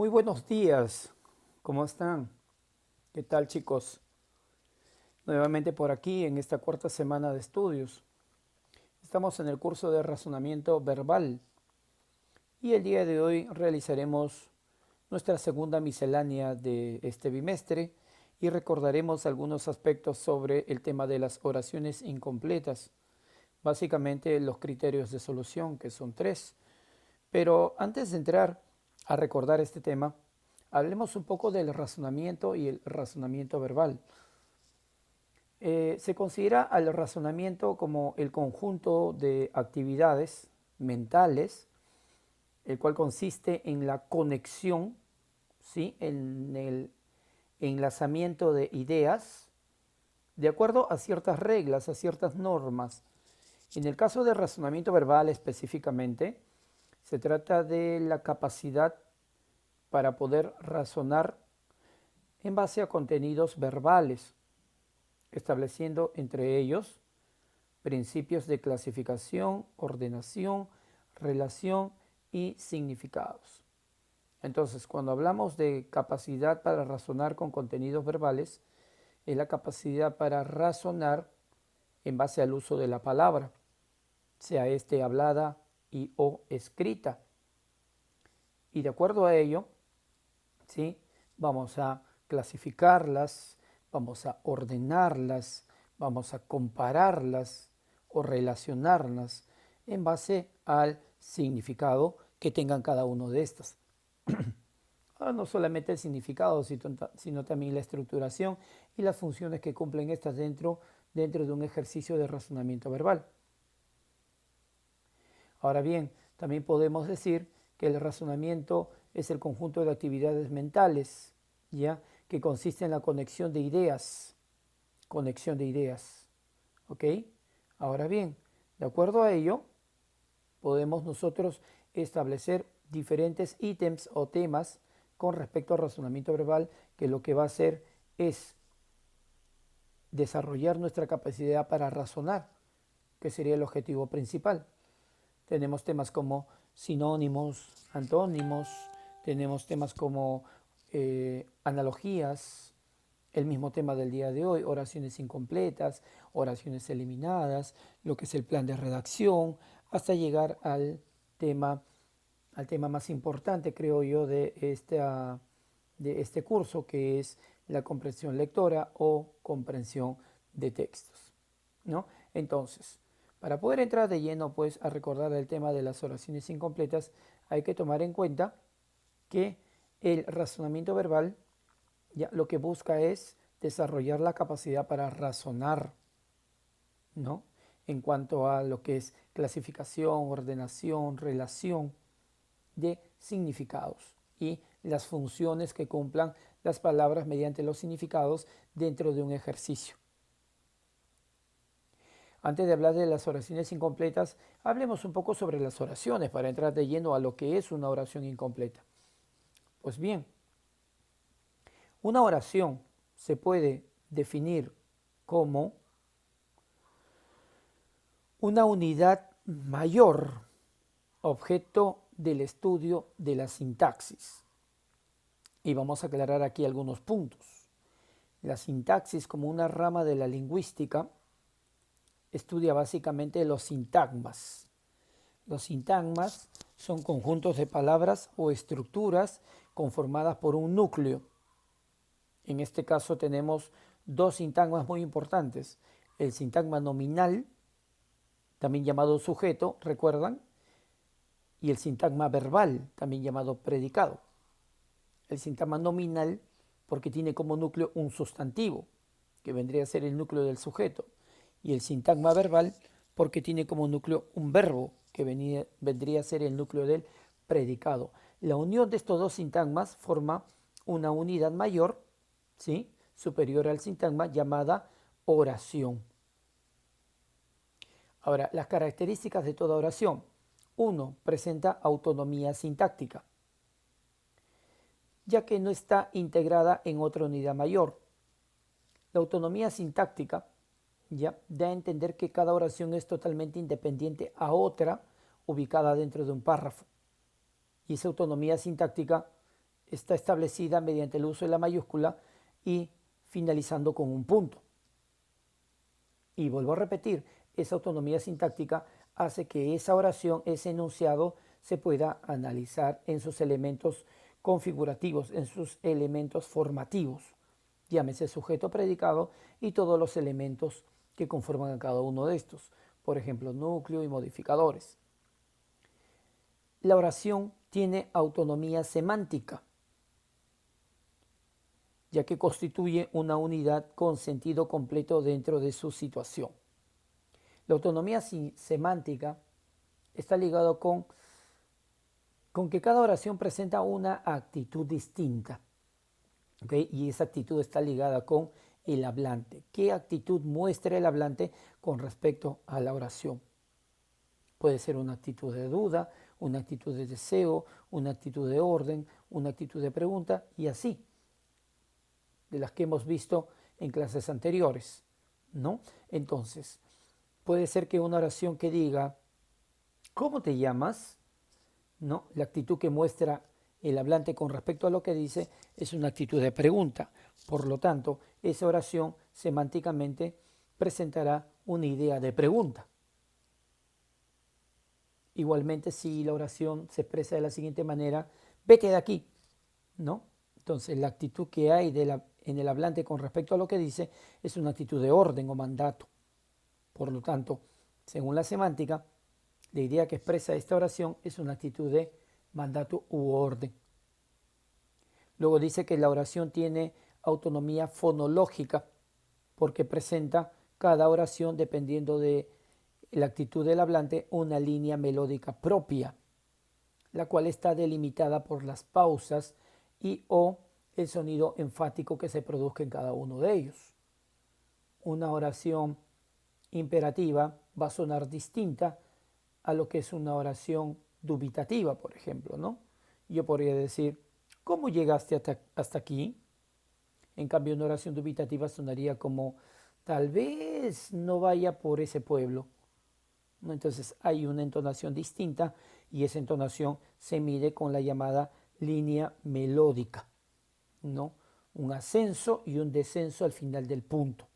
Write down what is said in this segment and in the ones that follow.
Muy buenos días, ¿cómo están? ¿Qué tal, chicos? Nuevamente por aquí en esta cuarta semana de estudios. Estamos en el curso de razonamiento verbal y el día de hoy realizaremos nuestra segunda miscelánea de este bimestre y recordaremos algunos aspectos sobre el tema de las oraciones incompletas, básicamente los criterios de solución, que son tres. Pero antes de entrar a recordar este tema, hablemos un poco del razonamiento y el razonamiento verbal. Se considera al razonamiento como el conjunto de actividades mentales, el cual consiste en la conexión, ¿sí? En el enlazamiento de ideas de acuerdo a ciertas reglas, a ciertas normas. En el caso del razonamiento verbal específicamente, se trata de la capacidad para poder razonar en base a contenidos verbales, estableciendo entre ellos principios de clasificación, ordenación, relación y significados. Entonces, cuando hablamos de capacidad para razonar con contenidos verbales, es la capacidad para razonar en base al uso de la palabra, sea este hablada y o escrita. Y de acuerdo a ello, ¿sí? Vamos a clasificarlas, vamos a ordenarlas, vamos a compararlas o relacionarlas en base al significado que tengan cada uno de estas. No solamente el significado, sino también la estructuración y las funciones que cumplen estas dentro de un ejercicio de razonamiento verbal. Ahora bien, también podemos decir que el razonamiento es el conjunto de actividades mentales, ¿ya? Que consiste en la conexión de ideas, ¿ok? Ahora bien, de acuerdo a ello, podemos nosotros establecer diferentes ítems o temas con respecto al razonamiento verbal, que lo que va a hacer es desarrollar nuestra capacidad para razonar, que sería el objetivo principal. Tenemos temas como sinónimos, antónimos, tenemos temas como analogías, el mismo tema del día de hoy, oraciones incompletas, oraciones eliminadas, lo que es el plan de redacción, hasta llegar al tema más importante, creo yo, de este curso, que es la comprensión lectora o comprensión de textos, ¿no? Entonces, para poder entrar de lleno pues a recordar el tema de las oraciones incompletas, hay que tomar en cuenta que el razonamiento verbal ya lo que busca es desarrollar la capacidad para razonar, ¿no? En cuanto a lo que es clasificación, ordenación, relación de significados y las funciones que cumplan las palabras mediante los significados dentro de un ejercicio. Antes de hablar de las oraciones incompletas, hablemos un poco sobre las oraciones para entrar de lleno a lo que es una oración incompleta. Pues bien, una oración se puede definir como una unidad mayor, objeto del estudio de la sintaxis. Y vamos a aclarar aquí algunos puntos. La sintaxis, como una rama de la lingüística, estudia básicamente los sintagmas. Los sintagmas son conjuntos de palabras o estructuras conformadas por un núcleo. En este caso tenemos dos sintagmas muy importantes. El sintagma nominal, también llamado sujeto, ¿recuerdan? Y el sintagma verbal, también llamado predicado. El sintagma nominal porque tiene como núcleo un sustantivo, que vendría a ser el núcleo del sujeto. Y el sintagma verbal porque tiene como núcleo un verbo, que vendría a ser el núcleo del predicado. La unión de estos dos sintagmas forma una unidad mayor, ¿sí? Superior al sintagma, llamada oración. Ahora, las características de toda oración. 1. Presenta autonomía sintáctica, ya que no está integrada en otra unidad mayor. La autonomía sintáctica ya da a entender que cada oración es totalmente independiente a otra ubicada dentro de un párrafo. Y esa autonomía sintáctica está establecida mediante el uso de la mayúscula y finalizando con un punto. Y vuelvo a repetir, esa autonomía sintáctica hace que esa oración, ese enunciado, se pueda analizar en sus elementos configurativos, en sus elementos formativos, llámese sujeto, predicado y todos los elementos que conforman a cada uno de estos, por ejemplo, núcleo y modificadores. La oración tiene autonomía semántica, ya que constituye una unidad con sentido completo dentro de su situación. La autonomía semántica está ligado con que cada oración presenta una actitud distinta, ¿okay? Y esa actitud está ligada con el hablante. ¿Qué actitud muestra el hablante con respecto a la oración? Puede ser una actitud de duda, una actitud de deseo, una actitud de orden, una actitud de pregunta y así, de las que hemos visto en clases anteriores, ¿no? Entonces, puede ser que una oración que diga, ¿cómo te llamas? ¿No? La actitud que muestra el hablante con respecto a lo que dice es una actitud de pregunta. Por lo tanto, esa oración semánticamente presentará una idea de pregunta. Igualmente, si la oración se expresa de la siguiente manera, vete de aquí, ¿no? Entonces, la actitud que hay en el hablante con respecto a lo que dice es una actitud de orden o mandato. Por lo tanto, según la semántica, la idea que expresa esta oración es una actitud de mandato u orden. Luego dice que la oración tiene autonomía fonológica porque presenta cada oración, dependiendo de la actitud del hablante, una línea melódica propia, la cual está delimitada por las pausas y o el sonido enfático que se produzca en cada uno de ellos. Una oración imperativa va a sonar distinta a lo que es una oración dubitativa, por ejemplo, ¿no? Yo podría decir, ¿cómo llegaste hasta aquí? En cambio, una oración dubitativa sonaría como, tal vez no vaya por ese pueblo, ¿no? Entonces hay una entonación distinta y esa entonación se mide con la llamada línea melódica, ¿no? Un ascenso y un descenso al final del punto.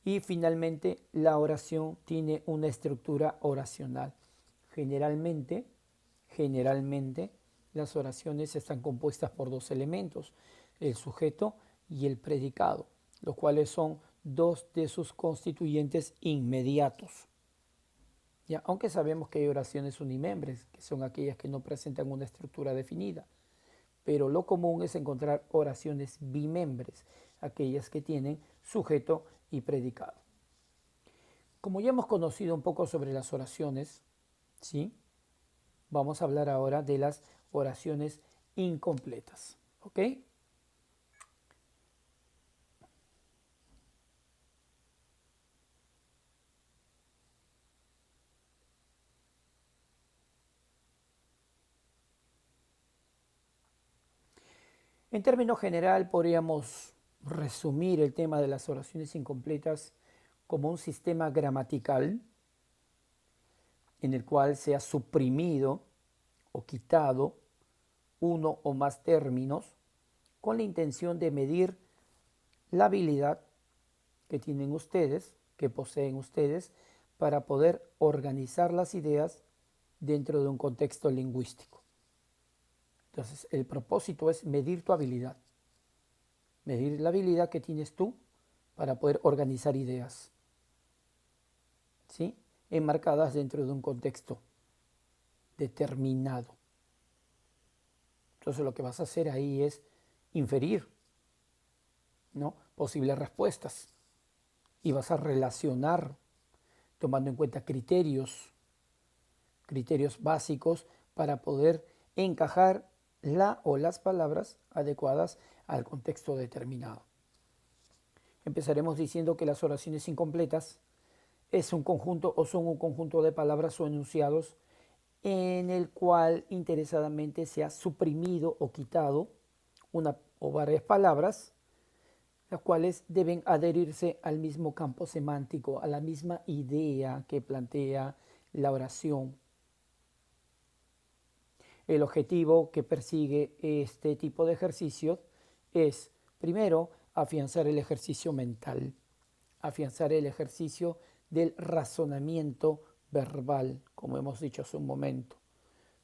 Y finalmente, la oración tiene una estructura oracional. Generalmente, las oraciones están compuestas por dos elementos, el sujeto y el predicado, los cuales son dos de sus constituyentes inmediatos. Ya, aunque sabemos que hay oraciones unimembres, que son aquellas que no presentan una estructura definida, pero lo común es encontrar oraciones bimembres, aquellas que tienen sujeto y predicado. Como ya hemos conocido un poco sobre las oraciones, ¿sí? Vamos a hablar ahora de las oraciones incompletas, ¿ok? En términos general, podríamos resumir el tema de las oraciones incompletas como un sistema gramatical en el cual se ha suprimido o quitado uno o más términos con la intención de medir la habilidad que tienen ustedes, que poseen ustedes, para poder organizar las ideas dentro de un contexto lingüístico. Entonces, el propósito es medir tu habilidad, medir la habilidad que tienes tú para poder organizar ideas, ¿sí? Enmarcadas dentro de un contexto determinado. Entonces, lo que vas a hacer ahí es inferir, ¿no? Posibles respuestas y vas a relacionar tomando en cuenta criterios básicos para poder encajar la o las palabras adecuadas al contexto determinado. Empezaremos diciendo que las oraciones incompletas es un conjunto o son un conjunto de palabras o enunciados en el cual interesadamente se ha suprimido o quitado una o varias palabras, las cuales deben adherirse al mismo campo semántico, a la misma idea que plantea la oración. El objetivo que persigue este tipo de ejercicios es, primero, afianzar el ejercicio mental, afianzar el ejercicio del razonamiento verbal, como hemos dicho hace un momento.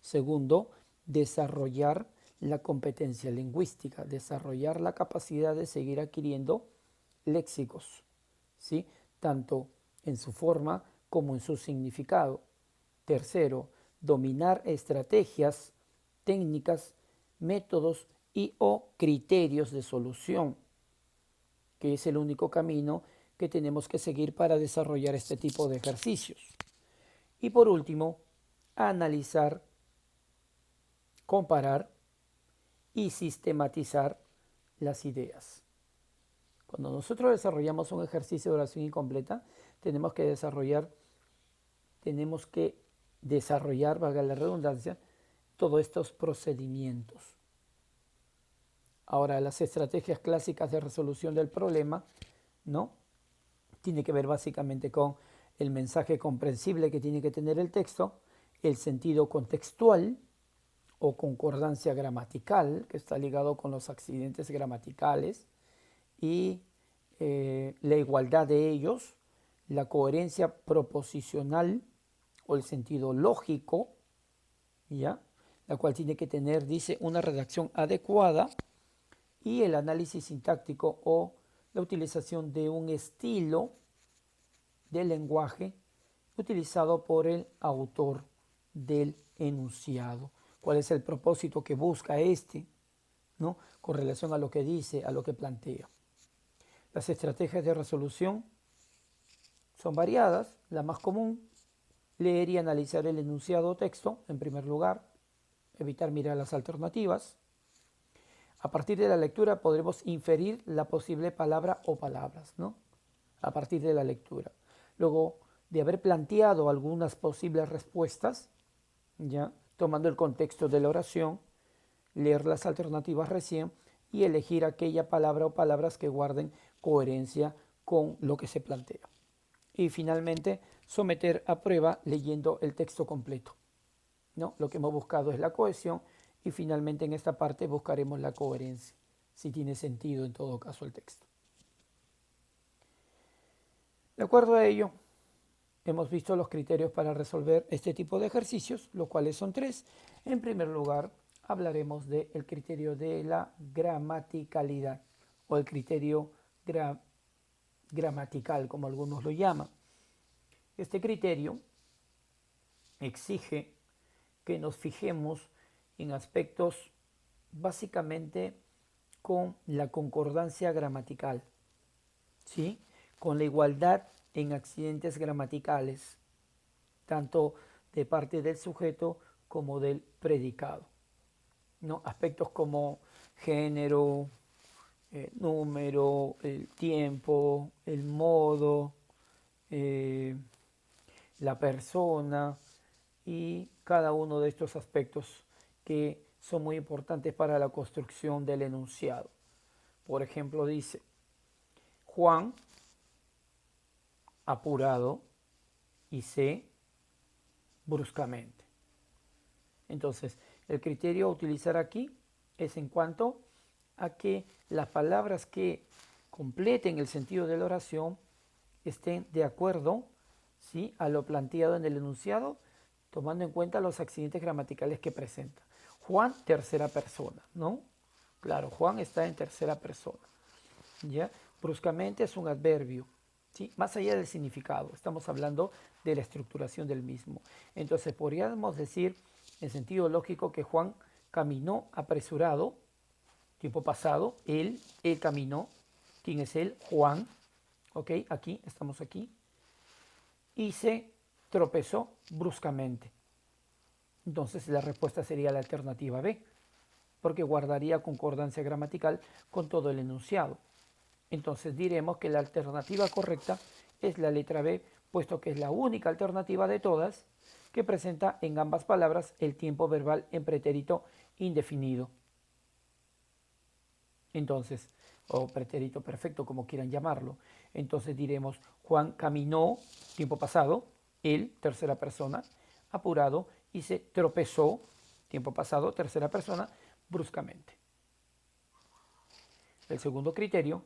Segundo, desarrollar la competencia lingüística, desarrollar la capacidad de seguir adquiriendo léxicos, ¿sí? Tanto en su forma como en su significado. Tercero, dominar estrategias, técnicas, métodos y o criterios de solución, que es el único camino que tenemos que seguir para desarrollar este tipo de ejercicios. Y por último, analizar, comparar y sistematizar las ideas. Cuando nosotros desarrollamos un ejercicio de oración incompleta, tenemos que desarrollar, valga la redundancia, todos estos procedimientos. Ahora, las estrategias clásicas de resolución del problema, ¿no? Tiene que ver básicamente con el mensaje comprensible que tiene que tener el texto, el sentido contextual o concordancia gramatical, que está ligado con los accidentes gramaticales, y la igualdad de ellos, la coherencia proposicional o el sentido lógico, ¿ya? La cual tiene que tener, dice, una redacción adecuada, y el análisis sintáctico o la utilización de un estilo de lenguaje utilizado por el autor del enunciado. ¿Cuál es el propósito que busca este, ¿no? Con relación a lo que dice, a lo que plantea? Las estrategias de resolución son variadas. La más común, leer y analizar el enunciado o texto, en primer lugar, evitar mirar las alternativas. A partir de la lectura podremos inferir la posible palabra o palabras, ¿no? A partir de la lectura. Luego de haber planteado algunas posibles respuestas, ya tomando el contexto de la oración, leer las alternativas recién y elegir aquella palabra o palabras que guarden coherencia con lo que se plantea. Y finalmente, someter a prueba leyendo el texto completo, ¿no? Lo que hemos buscado es la cohesión y finalmente en esta parte buscaremos la coherencia, si tiene sentido en todo caso el texto. De acuerdo a ello, hemos visto los criterios para resolver este tipo de ejercicios, los cuales son tres. En primer lugar, hablaremos del criterio de la gramaticalidad o el criterio gramatical, como algunos lo llaman. Este criterio exige que nos fijemos en aspectos básicamente con la concordancia gramatical, ¿sí? Con la igualdad en accidentes gramaticales, tanto de parte del sujeto como del predicado, ¿no? Aspectos como género, número, el tiempo, el modo, la persona y cada uno de estos aspectos que son muy importantes para la construcción del enunciado. Por ejemplo, dice, Juan, apurado, y se bruscamente. Entonces, el criterio a utilizar aquí es en cuanto a que las palabras que completen el sentido de la oración estén de acuerdo, ¿sí?, a lo planteado en el enunciado, tomando en cuenta los accidentes gramaticales que presenta. Juan, tercera persona, ¿no? Claro, Juan está en tercera persona, ¿ya? Bruscamente es un adverbio, ¿sí? Más allá del significado, estamos hablando de la estructuración del mismo. Entonces, podríamos decir, en sentido lógico, que Juan caminó apresurado, tiempo pasado, él caminó. ¿Quién es él? Juan, ¿ok? Aquí, estamos aquí. Y se tropezó bruscamente. Entonces la respuesta sería la alternativa B, porque guardaría concordancia gramatical con todo el enunciado. Entonces diremos que la alternativa correcta es la letra B, puesto que es la única alternativa de todas que presenta en ambas palabras el tiempo verbal en pretérito indefinido. Entonces, o pretérito perfecto, como quieran llamarlo. Entonces diremos, Juan caminó, tiempo pasado, él, tercera persona, apurado, y se tropezó, tiempo pasado, tercera persona, bruscamente. El segundo criterio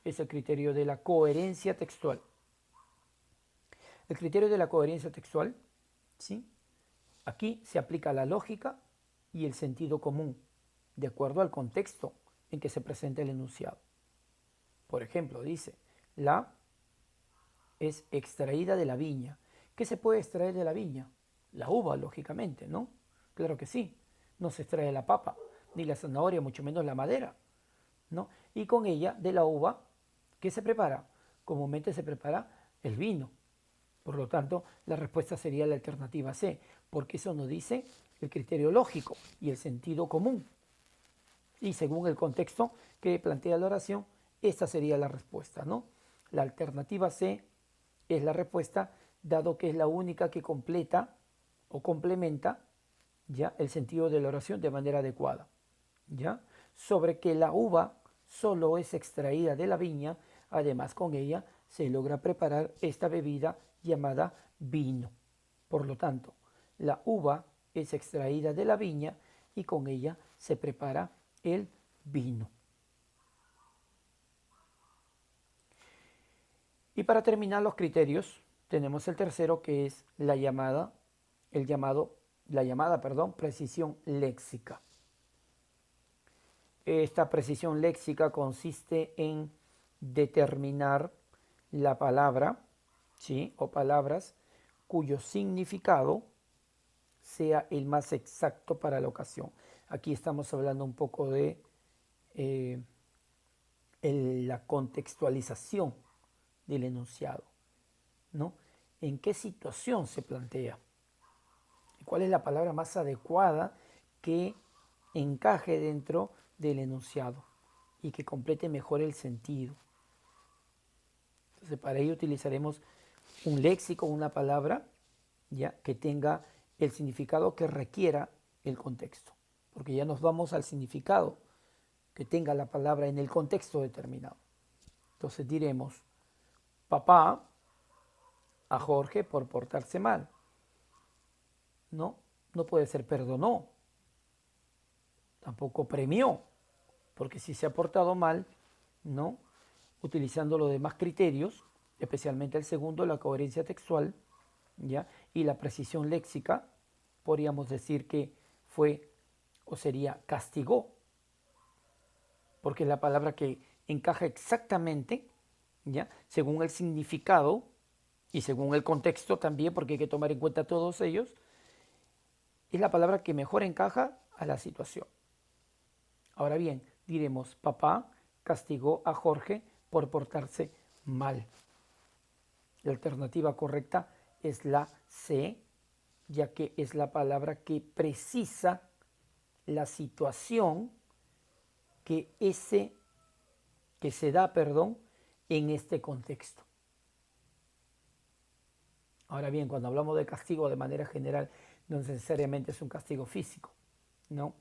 es el criterio de la coherencia textual. El criterio de la coherencia textual, ¿sí? Aquí se aplica la lógica y el sentido común, de acuerdo al contexto en que se presenta el enunciado. Por ejemplo, dice, la es extraída de la viña. ¿Qué se puede extraer de la viña? La uva, lógicamente, ¿no? Claro que sí. No se extrae la papa, ni la zanahoria, mucho menos la madera, ¿no? Y con ella, de la uva, ¿qué se prepara? Comúnmente se prepara el vino. Por lo tanto, la respuesta sería la alternativa C, porque eso nos dice el criterio lógico y el sentido común. Y según el contexto que plantea la oración, esta sería la respuesta, ¿no? La alternativa C es la respuesta, dado que es la única que completa o complementa ya el sentido de la oración de manera adecuada. ¿Ya? Sobre que la uva solo es extraída de la viña, además con ella se logra preparar esta bebida llamada vino. Por lo tanto, la uva es extraída de la viña y con ella se prepara el vino. Y para terminar los criterios, tenemos el tercero que es la llamada precisión léxica. Esta precisión léxica consiste en determinar la palabra, ¿sí? O palabras cuyo significado sea el más exacto para la ocasión. Aquí estamos hablando un poco de la contextualización del enunciado, ¿no? ¿En qué situación se plantea? ¿Cuál es la palabra más adecuada que encaje dentro del enunciado y que complete mejor el sentido? Entonces, para ello utilizaremos un léxico, una palabra, ya que tenga el significado que requiera el contexto, porque ya nos vamos al significado que tenga la palabra en el contexto determinado. Entonces diremos, papá a Jorge por portarse mal. No, no puede ser perdonó, tampoco premió, porque si se ha portado mal, no, utilizando los demás criterios, especialmente el segundo, la coherencia textual, ¿ya? Y la precisión léxica, podríamos decir que fue o sería castigó, porque es la palabra que encaja exactamente, ¿ya? Según el significado y según el contexto también, porque hay que tomar en cuenta todos ellos, es la palabra que mejor encaja a la situación. Ahora bien, diremos, papá castigó a Jorge por portarse mal. La alternativa correcta es la C, ya que es la palabra que precisa la situación que se da, en este contexto. Ahora bien, cuando hablamos de castigo de manera general, no necesariamente es un castigo físico, ¿no?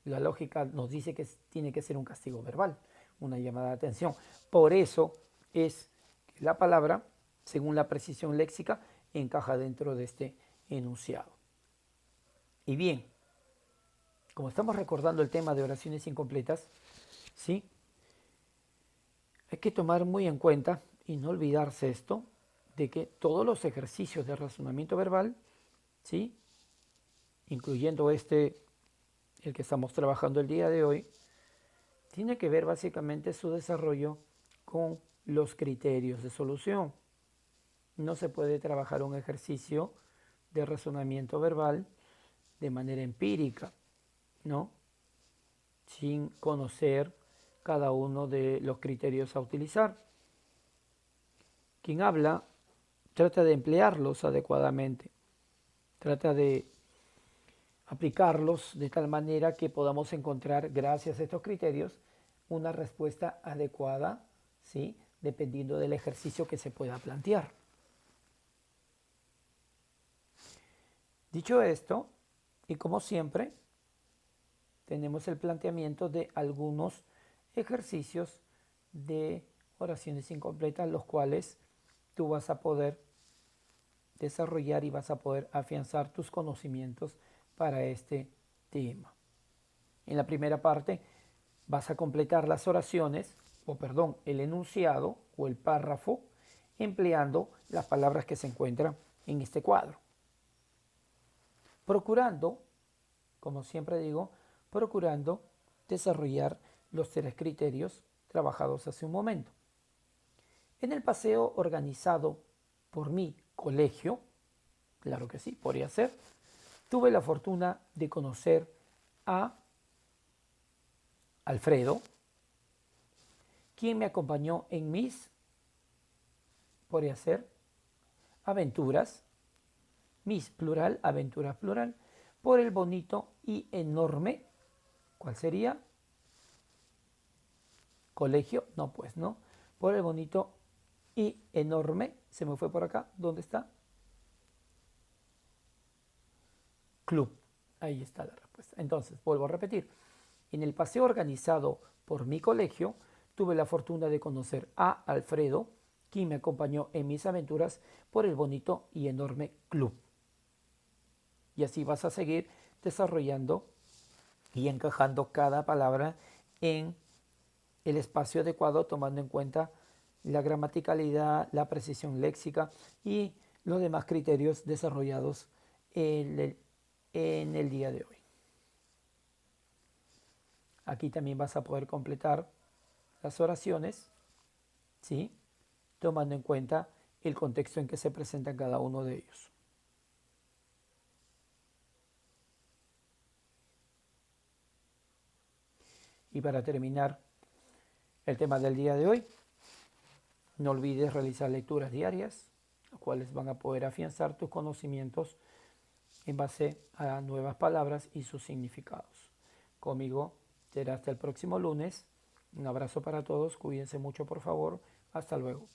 La lógica nos dice que tiene que ser un castigo verbal, una llamada de atención. Por eso es que la palabra, según la precisión léxica, encaja dentro de este enunciado. Y bien, como estamos recordando el tema de oraciones incompletas, ¿sí? Hay que tomar muy en cuenta y no olvidarse esto, de que todos los ejercicios de razonamiento verbal, ¿sí? Incluyendo el que estamos trabajando el día de hoy, tiene que ver básicamente su desarrollo con los criterios de solución. No se puede trabajar un ejercicio de razonamiento verbal de manera empírica, ¿no? Sin conocer cada uno de los criterios a utilizar. Quien habla trata de emplearlos adecuadamente, trata de aplicarlos de tal manera que podamos encontrar, gracias a estos criterios, una respuesta adecuada, ¿sí? Dependiendo del ejercicio que se pueda plantear. Dicho esto, y como siempre, tenemos el planteamiento de algunos ejercicios de oraciones incompletas, los cuales tú vas a poder desarrollar y vas a poder afianzar tus conocimientos para este tema. En la primera parte vas a completar las oraciones, el enunciado o el párrafo, empleando las palabras que se encuentran en este cuadro. Procurando, como siempre digo, procurando desarrollar los 3 criterios trabajados hace un momento. En el paseo organizado por mi colegio, claro que sí, podría ser, tuve la fortuna de conocer a Alfredo, quien me acompañó en mis, podría ser, aventuras, mis plural, aventuras plural, por el bonito y enorme, ¿cuál sería? Colegio, no pues, ¿no? Por el bonito y enorme, se me fue por acá, ¿dónde está? Club, ahí está la respuesta. Entonces, vuelvo a repetir, en el paseo organizado por mi colegio, tuve la fortuna de conocer a Alfredo, quien me acompañó en mis aventuras por el bonito y enorme club. Y así vas a seguir desarrollando y encajando cada palabra en el espacio adecuado, tomando en cuenta la gramaticalidad, la precisión léxica y los demás criterios desarrollados en el día de hoy. Aquí también vas a poder completar las oraciones, ¿sí? Tomando en cuenta el contexto en que se presenta cada uno de ellos. Y para terminar el tema del día de hoy, no olvides realizar lecturas diarias, las cuales van a poder afianzar tus conocimientos en base a nuevas palabras y sus significados. Conmigo será hasta el próximo lunes. Un abrazo para todos, cuídense mucho por favor. Hasta luego.